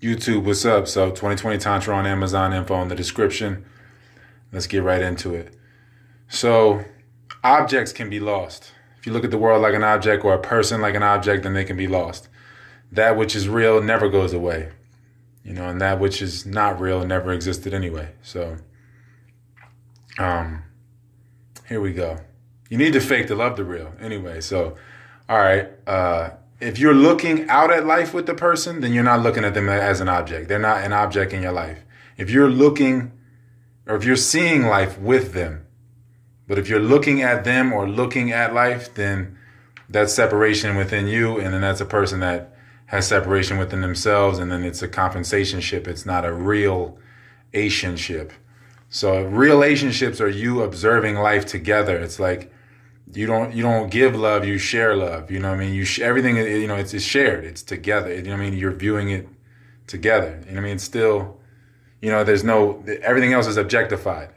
YouTube, what's up? So 2020 Tantra on Amazon, info in the description. Let's get right into it. So objects can be lost. If you look at the world like an object or a person like an object, then they can be lost. That which is real never goes away, and that which is not real never existed anyway. So here we go. You need to fake to love the real anyway. So, all right. If you're looking out at life with the person, then you're not looking at them as an object. They're not an object in your life. If you're looking, or if you're seeing life with them, but if you're looking at them or looking at life, then that's separation within you. And then that's a person that has separation within themselves. And then it's a compensation ship. It's not a real relationship. So real relationships are you observing life together. It's like, you don't give love, you share love. You know what I mean? Everything, it's shared, it's together. You know what I mean? You're viewing it together. You know what I mean? It's still, everything else is objectified.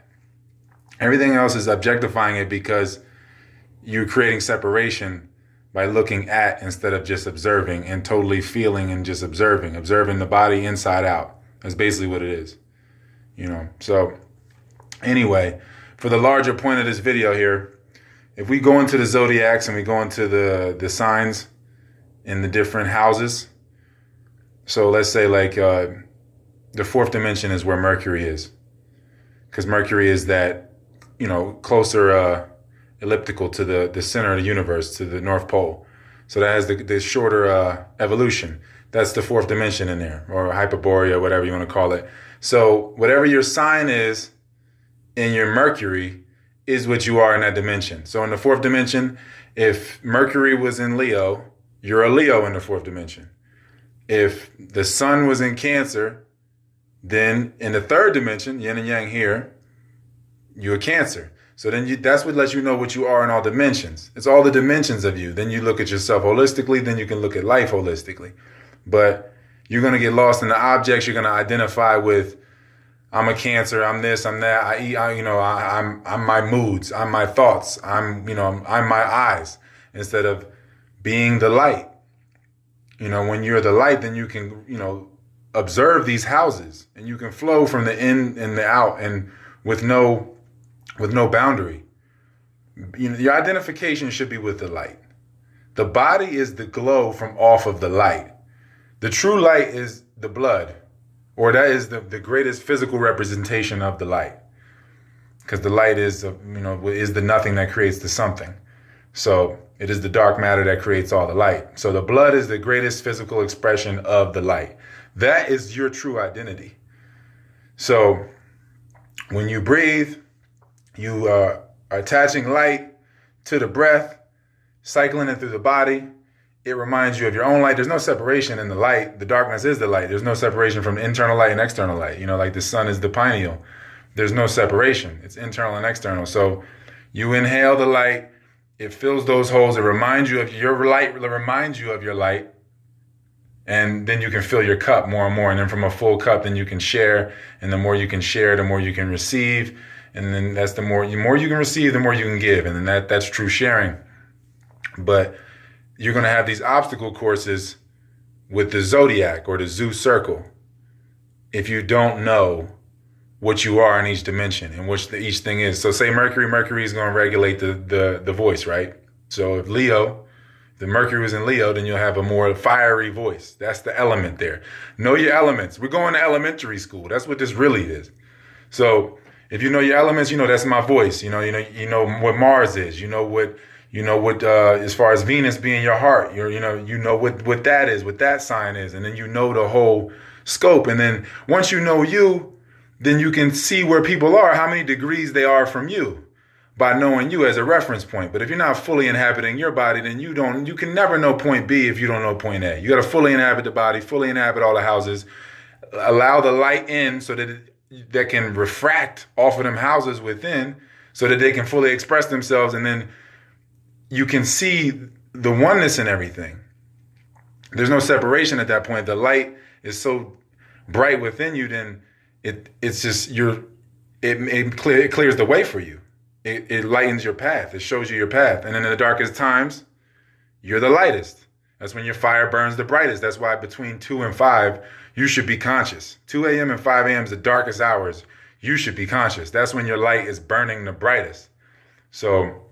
Everything else is objectifying it because you're creating separation by looking at instead of just observing and totally feeling and just observing the body inside out. That's basically what it is. So anyway, for the larger point of this video here, if we go into the zodiacs and we go into the signs in the different houses, so let's say like the fourth dimension is where Mercury is, because Mercury is that, closer elliptical to the center of the universe, to the North Pole. So that has the shorter evolution. That's the fourth dimension in there, or Hyperborea, whatever you want to call it. So whatever your sign is in your Mercury is what you are in that dimension. So in the fourth dimension, if Mercury was in Leo, you're a Leo in the fourth dimension. If the sun was in Cancer, then in the third dimension, yin and yang here, you're a Cancer. So then that's what lets you know what you are in all dimensions. It's all the dimensions of you. Then you look at yourself holistically, then you can look at life holistically. But you're going to get lost in the objects. You're going to identify with, I'm a Cancer, I'm this, I'm that. I'm my moods, I'm my thoughts, I'm my eyes, instead of being the light. When you're the light, then you can, observe these houses, and you can flow from the in and the out, and with no boundary. Your identification should be with the light. The body is the glow from off of the light. The true light is the blood. Or that is the greatest physical representation of the light, because the light is the nothing that creates the something. So it is the dark matter that creates all the light. So the blood is the greatest physical expression of the light. That is your true identity. So when you breathe, you are attaching light to the breath, cycling it through the body. It reminds you of your own light. There's no separation in the light. The darkness is the light. There's no separation from the internal light and external light. Like the sun is the pineal. There's no separation. It's internal and external. So you inhale the light. It fills those holes. It reminds you of your light. It reminds you of your light. And then you can fill your cup more and more. And then from a full cup, then you can share. And the more you can share, the more you can receive. And then that's the more you can receive, the more you can give. And then that's true sharing. But you're going to have these obstacle courses with the zodiac or the zoo circle if you don't know what you are in each dimension and what each thing is. So say Mercury is going to regulate the voice, right? So if the Mercury was in Leo, then you'll have a more fiery voice. That's the element there. Know your elements. We're going to elementary school. That's what this really is. So if you know your elements, that's my voice. You know what Mars is. You know what as far as Venus being your heart, you know what that is, what that sign is, and then you know the whole scope. And then once you know you, then you can see where people are, how many degrees they are from you, by knowing you as a reference point. But if you're not fully inhabiting your body, then you can never know point B if you don't know point A. You got to fully inhabit the body, fully inhabit all the houses, allow the light in so that can refract off of them houses within, so that they can fully express themselves, and then you can see the oneness in everything. There's no separation at that point. The light is so bright within you, then it's just it clears the way for you. It lightens your path. It shows you your path. And then in the darkest times, you're the lightest. That's when your fire burns the brightest. That's why between 2 and 5, you should be conscious. 2 a.m. and 5 a.m. is the darkest hours. You should be conscious. That's when your light is burning the brightest. So,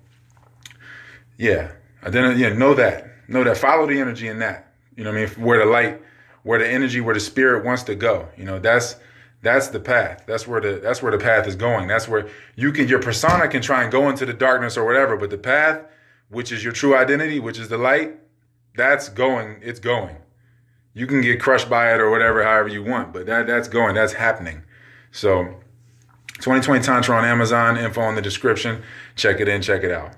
yeah. Know that. Know that. Follow the energy in that. You know what I mean? Where the light, where the energy, where the spirit wants to go. You know, that's the path. That's where the path is going. That's where your persona can try and go into the darkness or whatever, but the path, which is your true identity, which is the light, it's going. You can get crushed by it or whatever, however you want, but that's going, that's happening. So 2020 Tantra on Amazon, info in the description. Check it in, check it out.